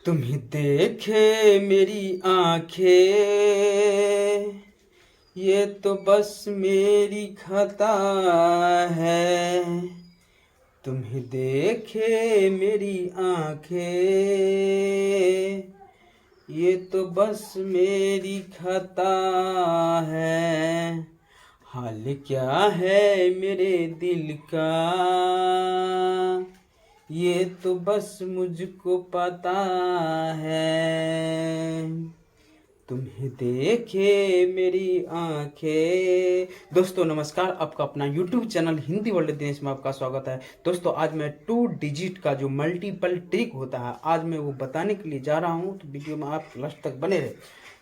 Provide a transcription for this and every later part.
तुम्हें देखे मेरी आंखें, ये तो बस मेरी खता है। तुम्हें देखे मेरी आंखें, ये तो बस मेरी खता है। हाल क्या है मेरे दिल का, ये तो बस मुझको पता है। तुम्हें देखे मेरी आंखें। दोस्तों नमस्कार, आपका अपना YouTube channel Hindi world Dinesh में आपका स्वागत है। दोस्तों आज मैं 2 डिजिट का जो मल्टीपल ट्रिक होता है आज मैं वो बताने के लिए जा रहा हूँ, तो वीडियो में आप लास्ट तक बने रहे।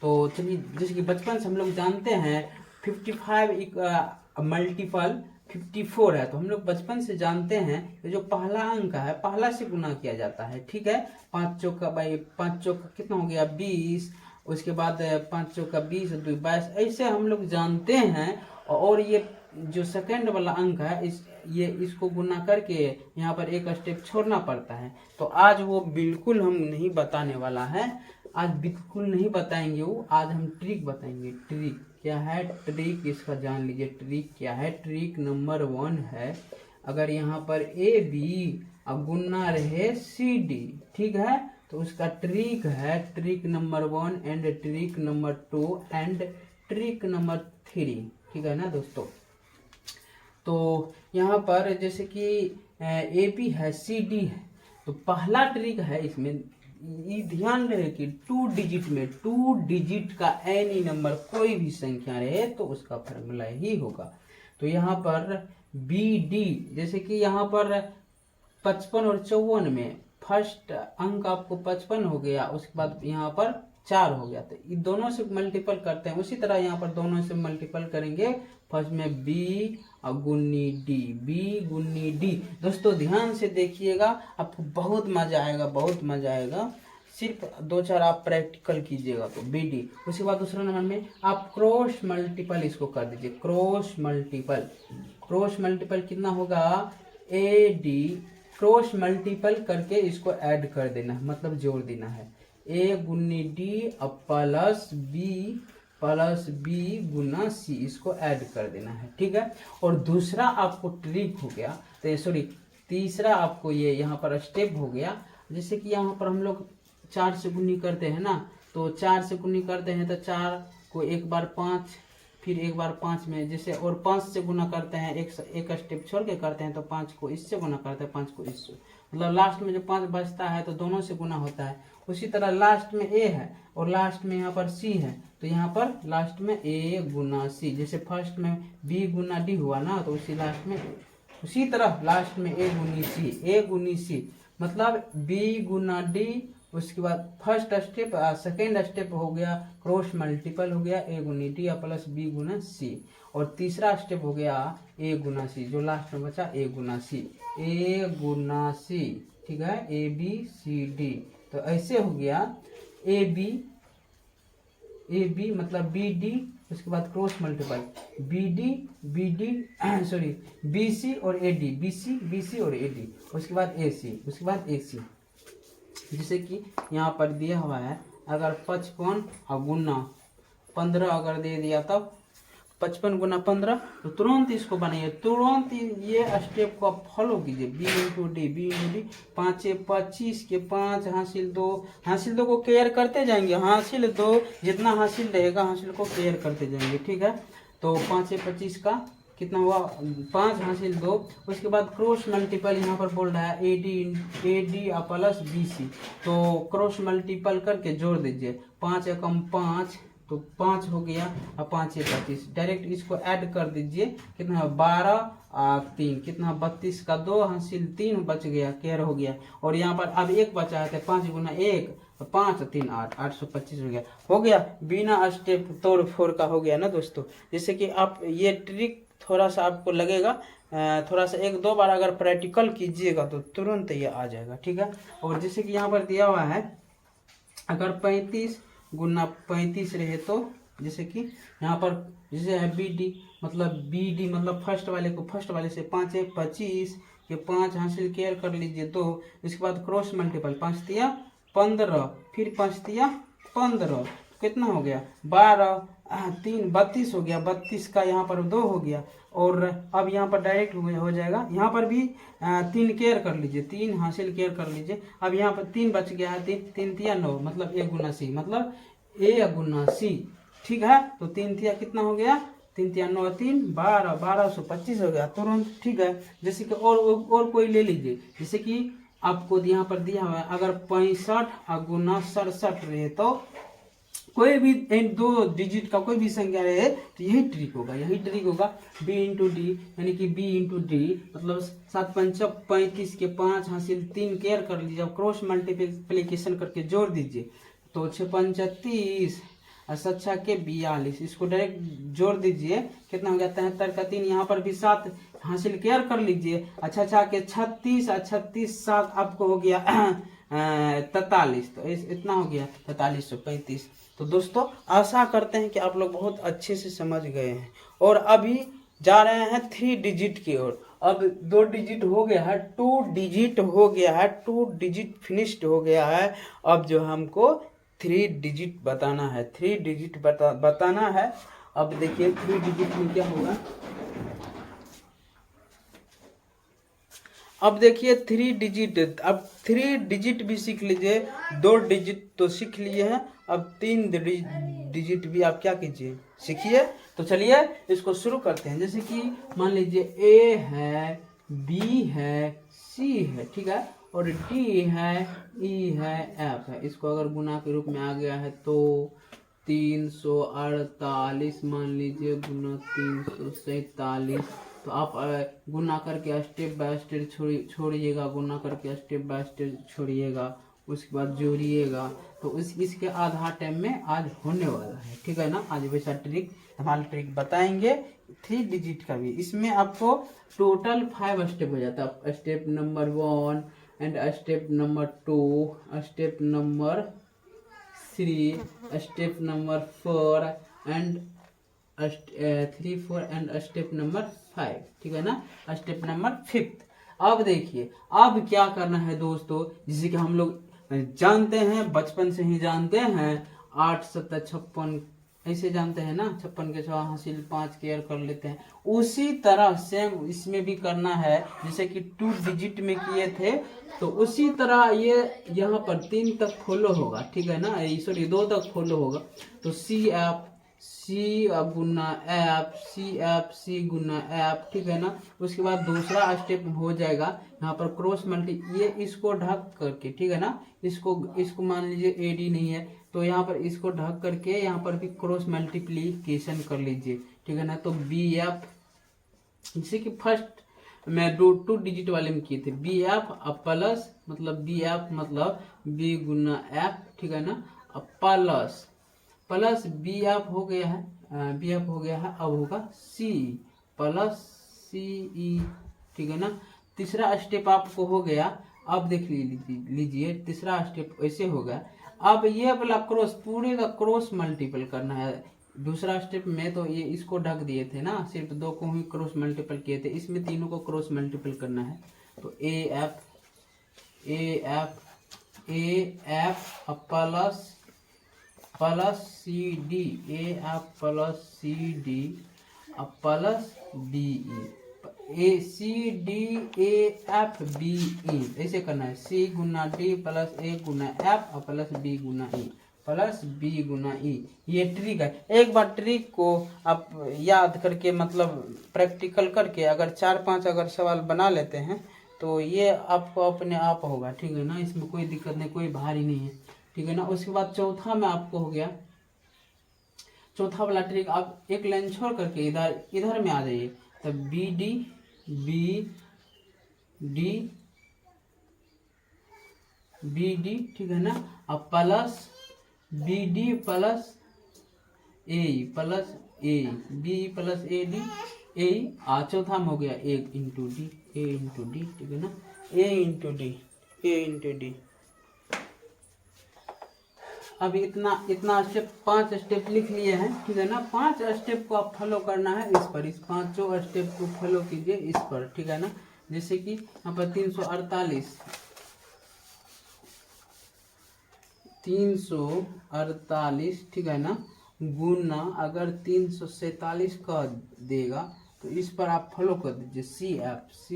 तो चलिए, जैसे कि बचपन से हम लोग जानते हैं 55 मल्टीपल 54 है, तो हम लोग बचपन से जानते हैं ये जो पहला अंक है पहला से गुना किया जाता है। ठीक है, 5 चौका बाई 5 चौका कितना हो गया 20, उसके बाद 5 चौका 20 2 22, ऐसे हम लोग जानते हैं। और ये जो सेकंड वाला अंक है इसको गुना करके यहाँ पर एक स्टेप छोड़ना पड़ता है। तो आज वो बिल्कुल हम नहीं बताने वाला है, आज बिल्कुल नहीं बताएंगे वो, आज हम ट्रिक बताएंगे। ट्रिक क्या है, ट्रिक इसका जान लीजिए। ट्रिक क्या है, ट्रिक नंबर 1 है, अगर यहाँ पर ए बी अब गुना रहे सी डी, ठीक है, तो उसका ट्रिक है trick number 1 and trick number 2 and trick number 3। ठीक है ना दोस्तों। तो यहाँ पर जैसे कि ए बी है सी डी है, तो पहला ट्रिक है इसमें ये ध्यान रहे कि 2 डिजिट में 2 डिजिट का एनी नंबर कोई भी संख्या रहे तो उसका फॉर्मूला ही होगा। तो यहाँ पर बी डी, जैसे कि यहाँ पर 55 और 54 में फर्स्ट अंक आपको 55 हो गया, उसके बाद यहाँ पर 4 हो गया, तो ये दोनों से मल्टीपल करते हैं। उसी तरह यहाँ पर दोनों से मल्टीपल करेंगे, फर्स्ट में बी और गुन्नी डी, बी गुन्नी डी। दोस्तों ध्यान से देखिएगा, आपको बहुत मजा आएगा, बहुत मजा आएगा। सिर्फ 2-4 आप प्रैक्टिकल कीजिएगा तो बी डी। उसके बाद दूसरा नंबर में आप क्रॉस मल्टीपल इसको कर दीजिए, क्रॉस मल्टीपल। क्रॉस मल्टीपल कितना होगा ए डी, क्रॉस मल्टीपल करके इसको ऐड कर देना है, मतलब जोड़ देना है। ए गुन्नी डी प्लस बी गुना सी, इसको ऐड कर देना है। ठीक है, और दूसरा आपको ट्रिक हो गया, तो सॉरी तीसरा आपको ये यहाँ पर स्टेप हो गया। जैसे कि यहाँ पर हम लोग 4 से गुनी करते हैं ना, तो 4 से गुनी करते हैं तो 4 को एक बार 5, फिर एक बार 5 में जैसे, और 5 से गुना करते हैं एक स्टेप छोड़ के करते हैं, तो 5 को इससे गुना करते हैं, 5 को इससे, मतलब लास्ट में जो 5 बचता है तो दोनों से गुना होता है। उसी तरह लास्ट में ए है और लास्ट में यहाँ पर सी है, तो यहाँ पर लास्ट में ए गुना सी, जैसे फर्स्ट में बी गुना डी हुआ ना, तो उसी लास्ट में उसी तरह लास्ट में ए गुनी सी, मतलब बी गुना डी। उसके बाद फर्स्ट स्टेप सेकेंड स्टेप हो गया क्रॉस मल्टीपल हो गया ए गुनी डी प्लस बी गुना सी, और तीसरा स्टेप हो गया ए गुना सी, जो लास्ट में बचा ए गुना सी, ए गुना सी। ठीक है, ए बी सी डी, तो ऐसे हो गया ए बी मतलब बी डी, उसके बाद cross multiple B D sorry B C और ए डी, बी सी और ए डी, उसके बाद ए सी, उसके बाद ए सी। जैसे कि यहाँ पर दिया हुआ है, अगर 55 और गुना 15 अगर दे दिया, तब 55 गुना 15, तो तुरंत इसको बनाइए, तुरंत ये स्टेप को आप फॉलो कीजिए। बी इंटू डी 5 25 के 5 हासिल 2 को केयर करते जाएंगे, हासिल 2 जितना हासिल रहेगा हासिल को केयर करते जाएंगे। ठीक है, तो 5 25 का कितना हुआ 5 हासिल 2, उसके बाद क्रॉस मल्टीपल यहाँ पर बोल रहा है A D plus B C, तो क्रॉस मल्टीपल करके जोड़ दीजिए, 5 एकम 5, तो 5 हो गया और 5 25, डायरेक्ट इसको ऐड कर दीजिए, कितना 12 3 कितना 32 का 2 हासिल 3 बच गया, केयर हो गया। और यहाँ पर अब एक बचा है, 5 गुना 1 5 3 8 825 हो गया बिना स्टेप तोड़ फोड़ का हो गया ना दोस्तों। जैसे कि आप ये ट्रिक थोड़ा सा आपको लगेगा, थोड़ा सा 1-2 बार अगर प्रैक्टिकल कीजिएगा तो तुरंत ये आ जाएगा। ठीक है, और जैसे कि यहाँ पर दिया हुआ है, अगर 35 गुना 35 रहे, तो जैसे कि यहाँ पर जैसे है बी डी मतलब फर्स्ट वाले से 5 25 के 5 हासिल केयर कर लीजिए 2, इसके बाद क्रॉस मल्टीपल 5 3 15, फिर 5 तिया 15, कितना हो गया 12, 3 32 हो गया। 32 का यहाँ पर 2 हो गया। और अब यहाँ पर डायरेक्ट हो जाएगा। यहाँ पर भी 3 केयर कर लीजिए, 3 हासिल केयर कर लीजिए। अब यहाँ पर 3 बच गया है, 3 3 तिया 9, मतलब a गुना सी, मतलब a गुना सी। ठीक है, तो 3 तिया कितना हो गया, 3 तिया 9, 3 12, 1225 हो गया तुरंत। ठीक है, जैसे कि और कोई ले लीजिए। जैसे कि आपको यहाँ पर दिया हुआ है, अगर 65 गुना 67 रहे तो कोई भी इन 2 डिजिट का कोई भी संख्या रहे तो यही ट्रिक होगा, यही ट्रिक होगा। b इंटू डी, यानी कि b इंटू डी, मतलब 7 पंच 35 के 5 हासिल 3 केयर कर लीजिए। अब क्रॉस मल्टीप्लीकेशन करके जोड़ दीजिए, तो 6 पंच 30 और 7 के 42, इसको डायरेक्ट जोड़ दीजिए, कितना हो गया 73 का 3। यहाँ पर भी 7 हासिल केयर कर लीजिए। अच्छा के 36 और 36 7 आपको हो गया 43, तो इतना हो गया 4335। तो दोस्तों आशा करते हैं कि आप लोग बहुत अच्छे से समझ गए हैं। और अभी जा रहे हैं 3 डिजिट की ओर। अब 2 डिजिट हो गया है, 2 डिजिट हो गया है, 2 डिजिट फिनिश्ड हो गया है। अब जो हमको 3 डिजिट बताना है, 3 डिजिट बताना है। अब देखिए 3 डिजिट में क्या होगा। अब देखिए 3 डिजिट, अब 3 डिजिट भी सीख लीजिए। 2 डिजिट तो सीख लिए हैं, अब 3 डिजिट भी आप क्या कीजिए, सीखिए। तो चलिए इसको शुरू करते हैं। जैसे कि मान लीजिए ए है, बी है, सी है, ठीक है, और डी है, ई है, एफ है। इसको अगर गुना के रूप में आ गया है तो 348 मान लीजिए गुना 347। तो आप गुना करके स्टेप बाय स्टेप छोड़िएगा, गुना करके स्टेप बाय स्टेप छोड़िएगा, उसके बाद जोड़िएगा। तो इसके आधा टाइम में आज होने वाला है, ठीक है ना। आज वैसा ट्रिक, हमारा ट्रिक बताएंगे 3 डिजिट का भी। इसमें आपको टोटल 5 स्टेप हो जाता है। Step number 1 and step number 2, step number 3, step number 4 and 3 4 and step number 5, ठीक है ना, स्टेप नंबर 5। अब देखिए अब क्या करना है दोस्तों, जिसे कि हम लोग जानते हैं, बचपन से ही जानते हैं, 8 7 56 ऐसे जानते हैं ना, 56 के 6 हासिल 5 केयर कर लेते हैं। उसी तरह सेम इसमें भी करना है, जैसे कि 2 डिजिट में किए थे, तो उसी तरह ये यहाँ पर 3 तक फॉलो होगा, ठीक है ना, सॉरी 2 तक फॉलो होगा। तो सी एफ, सी गुना एफ, सी गुना एफ, ठीक है ना। उसके बाद दूसरा स्टेप हो जाएगा यहाँ पर क्रॉस मल्टी, ये इसको ढक करके, ठीक है ना, इसको मान लीजिए एडी नहीं है तो यहाँ पर इसको ढक करके यहाँ पर भी क्रॉस मल्टीप्लीकेशन कर लीजिए, ठीक है ना। तो बी एफ, जैसे कि फर्स्ट मैं 2 डिजिट वाले में किए थे, बी एफ अब प्लस, मतलब बी एफ मतलब बी गुना एफ, ठीक है ना, अब प्लस बी एफ हो गया है, बी एफ हो गया है, अब होगा सी प्लस सी ई, ठीक है ना। तीसरा स्टेप आपको हो गया। अब देख लीजिए तीसरा स्टेप ऐसे होगा। अब ये वाला क्रॉस, पूरे का क्रॉस मल्टीपल करना है। दूसरा स्टेप में तो ये इसको ढक दिए थे ना, सिर्फ 2 को ही क्रॉस मल्टीपल किए थे, इसमें तीनों को क्रॉस मल्टीपल करना है। तो A F plus C D, A F plus C D plus B E, A C D A F B E, ऐसे करना है। सी गुना डी प्लस ए गुना एफ और प्लस बी गुना ई प्लस बी गुना ई। ये trick है। एक बार ट्रिक को आप याद करके, मतलब प्रैक्टिकल करके अगर 4-5 अगर सवाल बना लेते हैं तो ये आपको अपने आप होगा, ठीक है ना। इसमें कोई दिक्कत नहीं, कोई भारी नहीं है, ठीक है ना। उसके बाद चौथा में आपको हो गया, चौथा वाला ट्रिक, आप एक लाइन छोड़ करके इधर में आ जाइए। तो बी डी, ठीक है ना, अब plus B D plus A plus A B plus A D A, चौथा में हो गया ए इंटू डी, ठीक है ना, ए इंटू डी। अभी इतना स्टेप 5 स्टेप लिख लिए हैं, ठीक है ना। 5 स्टेप को आप फॉलो करना है इस पर, इस 5 स्टेप को फॉलो कीजिए इस पर, ठीक है ना। जैसे कि यहाँ पर 348, 348, ठीक है ना, गुना अगर 347 का देगा तो इस पर आप फॉलो कर दीजिए सी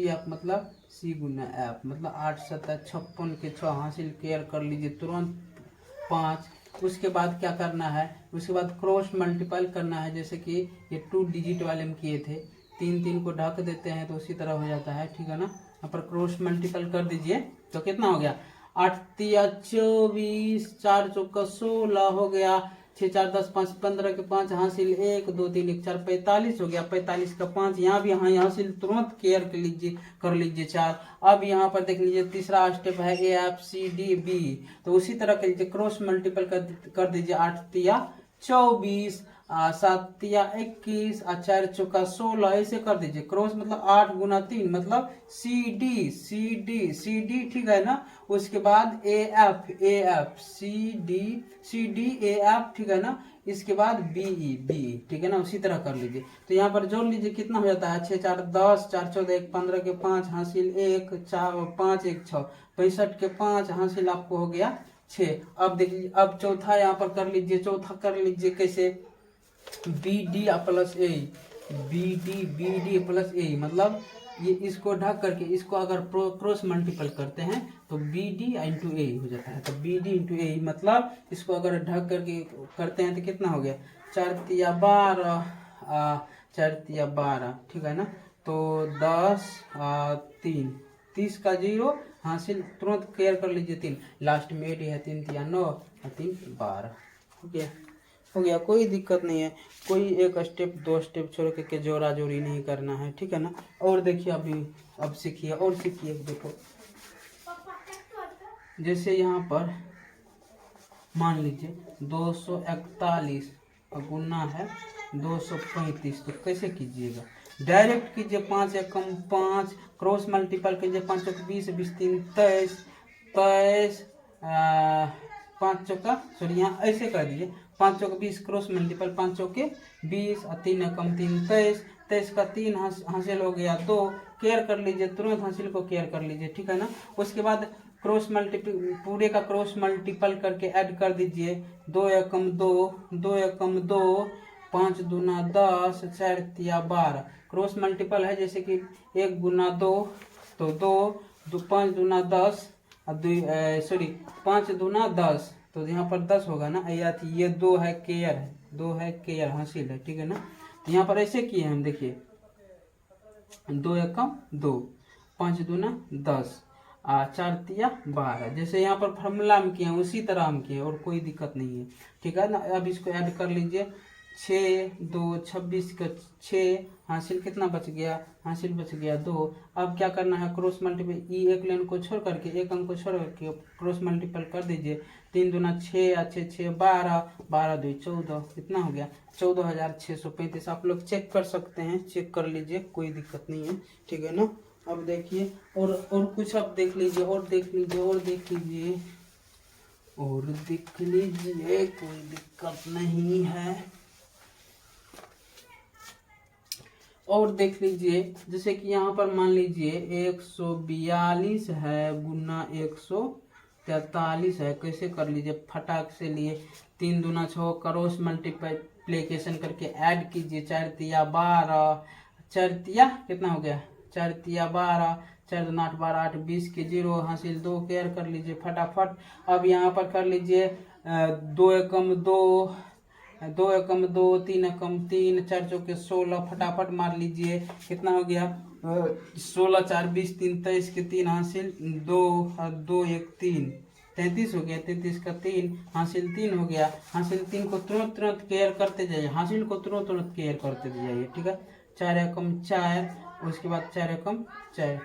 एफ मतलब सी गुना एफ मतलब 8 7 56 के 6 हासिल केयर कर लीजिए तुरंत 5। उसके बाद क्या करना है, उसके बाद क्रॉस मल्टीपल करना है, जैसे कि ये 2 डिजिट वाले में किए थे, 3 को ढक देते हैं तो उसी तरह हो जाता है, ठीक है ना। यहाँ पर क्रॉस मल्टीपल कर दीजिए तो कितना हो गया, 8 तिया 24, 4 चौका 16 हो गया, 6 4 10 5 15 के 5 हासिल 1 2 3 1 4 45 हो गया, 45 का 5 यहाँ भी यहाँ हासिल तुरंत केयर कर लीजिए 4। अब यहाँ पर देख लीजिए तीसरा स्टेप है A F C D B, तो उसी तरह कर लीजिए, क्रॉस मल्टीपल कर दीजिए, 8 तिया 24, 7 तिया 21, 4 चौका 16 ऐसे कर दीजिए। क्रॉस मतलब 8 गुना 3 मतलब सी डी, ठीक है ना। उसके बाद A F C D A F, ठीक है ना। इसके बाद बी, ठीक है ना, उसी तरह कर लीजिए। तो यहाँ पर जोड़ लीजिए कितना हो जाता है, 6 4 10, 4 14 1 15 के 5 हासिल 1 4 5 1 6 65 के 5 हासिल आपको हो गया 6। अब देखिए, अब चौथा यहाँ पर कर लीजिए, चौथा कर लीजिए कैसे, B D plus A, B D plus ए मतलब ये इसको ढक करके इसको अगर क्रॉस मल्टीपल करते हैं तो बी डी इंटू ए हो जाता है, तो बी डी इंटू ए मतलब इसको अगर ढक करके करते हैं तो कितना हो गया, 4 तिया 12, 4 तिया 12, ठीक है ना। तो 10 3 30 का 0 हासिल तुरंत क्लियर कर लीजिए 3, लास्ट में 8 है, 3 तिया 9 और 3 12 हो गया, कोई दिक्कत नहीं है। कोई एक स्टेप 2 स्टेप छोड़ के जोड़ा जोड़ी नहीं करना है, ठीक है ना। और देखिए अब सीखिए और सीखिए, देखो जैसे यहाँ पर मान लीजिए 241 का गुना है 235, तो कैसे कीजिएगा, डायरेक्ट कीजिए, 5 एकम 5, क्रॉस मल्टीपल कीजिए, 5 चौक 20 20 3 23 5 चौका सॉरी यहाँ ऐसे कर दीजिए, 5 चौक 20 क्रॉस मल्टीपल 5 चौके 20 और 3 एकम 3 23, 23 का 3 हासिल हो गया 2, केयर कर लीजिए, तुरंत हासिल को केयर कर लीजिए, ठीक है ना। उसके बाद क्रॉस मल्टीपल पूरे का क्रॉस मल्टीपल करके ऐड कर दीजिए, 2 एकम 2 2 एकम 2, 5 दूना 10, 4 तिया 12, क्रॉस मल्टीपल है जैसे कि 1 गुना 2 तो 2 5 दूना 10 और 5 दूना 10, तो यहाँ पर 10 होगा ना, ये 2 है केयर हासिल है, ठीक है ना। तो यहाँ पर ऐसे किए हम, देखिए 2 एकम 2, 5 दूना 10, 4 तिया 12, जैसे यहाँ पर फार्मूला में किए हैं उसी तरह हम किए और कोई दिक्कत नहीं है, ठीक है ना। अब इसको ऐड कर लीजिए, 6 2 26 का 6 हासिल कितना बच गया, हासिल बच गया 2। अब क्या करना है, क्रॉस मल्टीपल एक लाइन को छोड़ करके एक अंक को छोड़ करके क्रॉस मल्टीपल कर दीजिए, 3 दूना 6 अच्छे 6 12 12 2 14, कितना हो गया 14,635। आप लोग चेक कर सकते हैं, चेक कर लीजिए, कोई दिक्कत नहीं है, ठीक है ना। अब देखिए और कुछ अब देख लीजिए और देख लीजिए और देख लीजिए और देख लीजिए, कोई दिक्कत नहीं है। और देख लीजिए जैसे कि यहाँ पर मान लीजिए 142 है गुना 143 है, कैसे कर लीजिए फटाक से लिए, 3 दूना 6 क्रॉस मल्टीप्लिकेशन करके ऐड कीजिए, 4 तिया 12, 4 तिया कितना हो गया, 4 तिया 12, 4 दूना 8 12 8 20 के 0 हासिल 2, केयर कर लीजिए फटाफट। अब यहाँ पर कर लीजिए 2 एकम 2, 2 एकम 2, 3 एकम 3, 4 चौके 16, फटाफट मार लीजिए, कितना हो गया 16 4 20 3 23 के 3 हासिल 2 2 1 3 33 हो गया, 33 का 3 हासिल 3 हो गया, हासिल 3 को तुरंत केयर करते जाइए, हासिल को तुरंत केयर करते जाइए, ठीक है। 4 एकम 4, उसके बाद 4 एकम 4,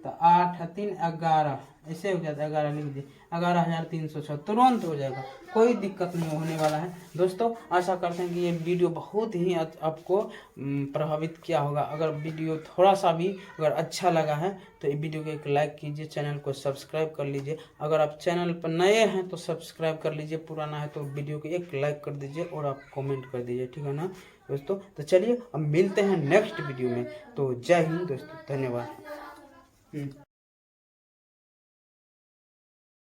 तो 8 3 11 ऐसे हो जाता है, 11 लिख दीजिए, 11,306 तुरंत हो जाएगा, कोई दिक्कत नहीं होने वाला है। दोस्तों आशा करते हैं कि ये वीडियो बहुत ही आपको प्रभावित किया होगा। अगर वीडियो थोड़ा सा भी अगर अच्छा लगा है तो ये वीडियो को एक लाइक कीजिए, चैनल को सब्सक्राइब कर लीजिए। अगर आप चैनल पर नए हैं तो सब्सक्राइब कर लीजिए, पुराना है तो वीडियो को एक लाइक कर दीजिए और आप कॉमेंट कर दीजिए, ठीक है ना दोस्तों। तो चलिए अब मिलते हैं नेक्स्ट वीडियो में, तो जय हिंद दोस्तों, धन्यवाद।